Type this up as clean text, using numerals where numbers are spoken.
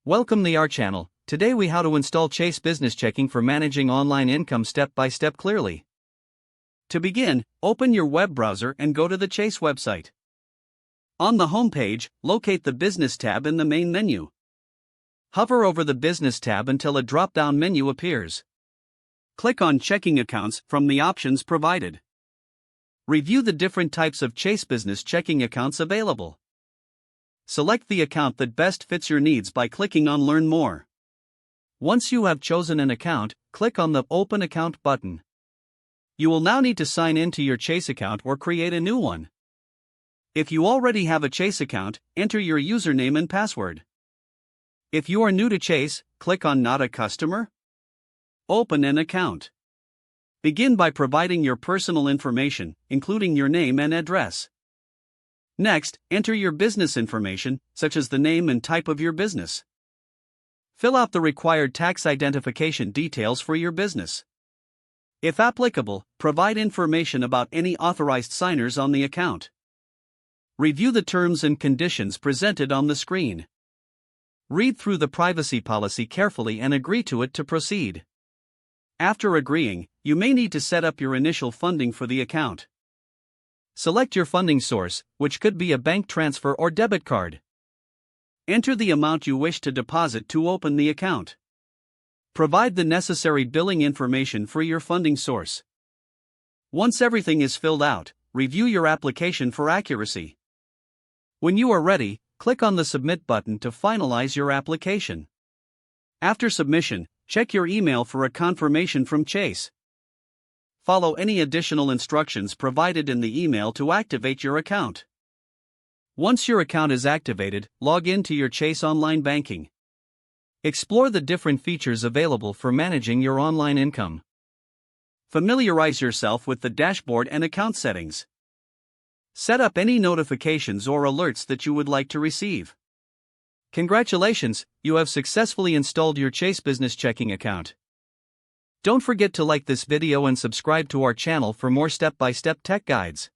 Welcome to our channel. Today we how to install Chase Business Checking for managing online income step by step clearly. To begin, open your web browser and go to the Chase website. On the home page, locate the Business tab in the main menu. Hover over the Business tab until a drop-down menu appears. Click on Checking Accounts from the options provided. Review the different types of Chase Business Checking accounts available. Select the account that best fits your needs by clicking on Learn More. Once you have chosen an account, click on the Open Account button. You will now need to sign in to your Chase account or create a new one. If you already have a Chase account, enter your username and password. If you are new to Chase, click on Not a Customer. Open an account. Begin by providing your personal information, including your name and address. Next, enter your business information, such as the name and type of your business. Fill out the required tax identification details for your business. If applicable, provide information about any authorized signers on the account. Review the terms and conditions presented on the screen. Read through the privacy policy carefully and agree to it to proceed. After agreeing, you may need to set up your initial funding for the account. Select your funding source, which could be a bank transfer or debit card. Enter the amount you wish to deposit to open the account. Provide the necessary billing information for your funding source. Once everything is filled out, review your application for accuracy. When you are ready, click on the Submit button to finalize your application. After submission, check your email for a confirmation from Chase. Follow any additional instructions provided in the email to activate your account. Once your account is activated, log in to your Chase online banking. Explore the different features available for managing your online income. Familiarize yourself with the dashboard and account settings. Set up any notifications or alerts that you would like to receive. Congratulations, you have successfully installed your Chase Business Checking account. Don't forget to like this video and subscribe to our channel for more step-by-step tech guides.